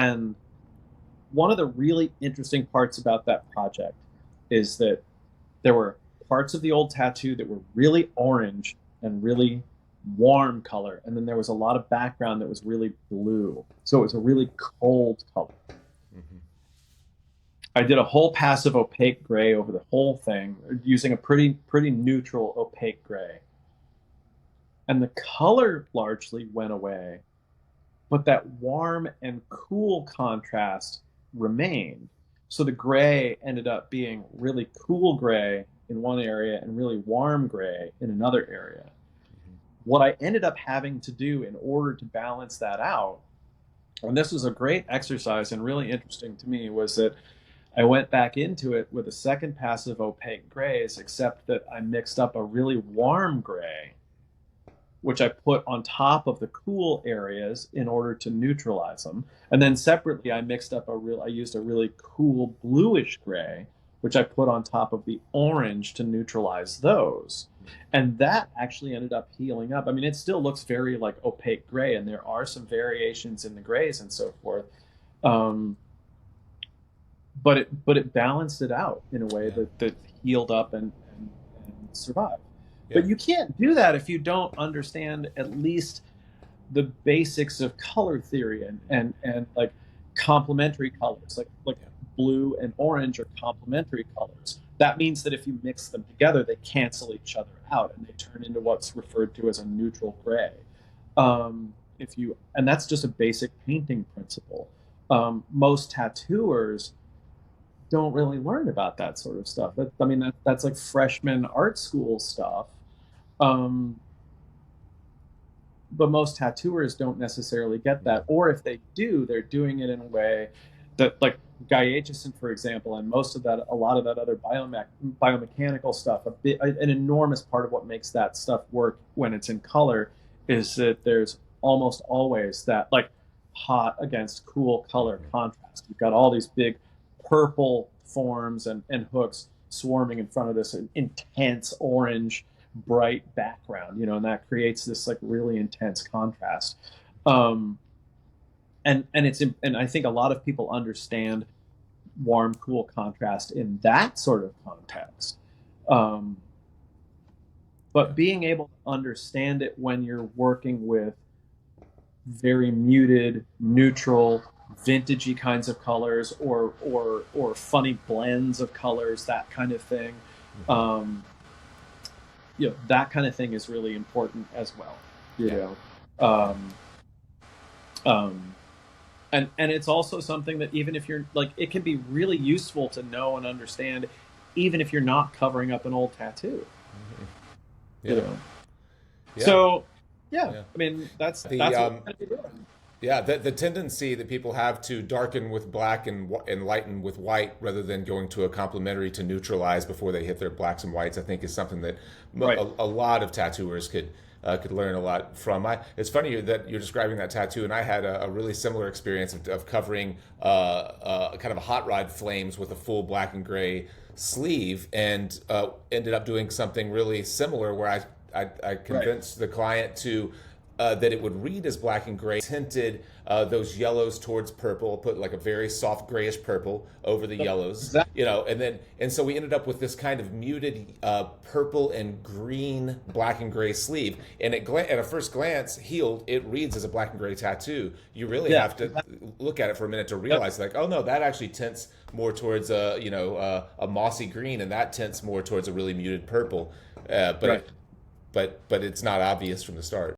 And one of the really interesting parts about that project is that there were parts of the old tattoo that were really orange and really warm color. And then there was a lot of background that was really blue. So it was a really cold color. Hmm. I did a whole passive opaque gray over the whole thing using a pretty neutral opaque gray. And the color largely went away, but that warm and cool contrast remained. So the gray ended up being really cool gray in one area and really warm gray in another area. What I ended up having to do in order to balance that out, and this was a great exercise and really interesting to me, was that I went back into it with a second passive opaque grays, except that I mixed up a really warm gray, which I put on top of the cool areas in order to neutralize them. And then separately, I used a really cool bluish gray, which I put on top of the orange to neutralize those. And that actually ended up healing up. I mean, it still looks very like opaque gray, and there are some variations in the grays and so forth. Um, but it balanced it out in a way Yeah. that healed up and survived. Yeah. But you can't do that if you don't understand at least the basics of color theory and like complementary colors, like Yeah. blue and orange are complementary colors. That means that if you mix them together, they cancel each other out and they turn into what's referred to as a neutral gray. If you and that's just a basic painting principle. Most tattooers don't really learn about that sort of stuff. I mean, that's like freshman art school stuff. Um, but most tattooers don't necessarily get Yeah. that, or if they do, they're doing it in a way that, like Guy Aitchison, for example, and most of that, a lot of that other biomechanical stuff, an enormous part of what makes that stuff work when it's in color is that there's almost always that like hot against cool color Mhm. contrast. You've got all these big purple forms and hooks swarming in front of this intense orange bright background, and that creates this like really intense contrast. Um, and I think a lot of people understand warm, cool contrast in that sort of context. Um, Yeah. but being able to understand it when you're working with very muted, neutral, vintagey kinds of colors, or funny blends of colors, that kind of thing. Hmm. Um, that kind of thing is really important as well. You Yeah. know, um, um, and it's also something that even if you're like, it can be really useful to know and understand, even if you're not covering up an old tattoo. Hmm. You Yeah. know, Yeah. so yeah, Yeah. I mean The that's what we're gonna be doing. Yeah, the tendency that people have to darken with black and lighten with white rather than going to a complementary to neutralize before they hit their blacks and whites, I think is something that Right. a lot of tattooers could learn a lot from. It's funny that you're describing that tattoo, and I had a really similar experience of covering kind of a hot rod flames with a full black and gray sleeve, and ended up doing something really similar where I Right. convinced the client to that it would read as black and gray, tinted those yellows towards purple, put like a very soft grayish purple over the Yep. yellows, Exactly. and so we ended up with this kind of muted purple and green black and gray sleeve, and at a first glance healed, it reads as a black and gray tattoo. You really Yeah. have to Exactly. look at it for a minute to Yep. realize, like, oh no, that actually tints more towards a mossy green, and that tints more towards a really muted purple, but Right. it but it's not obvious from the start.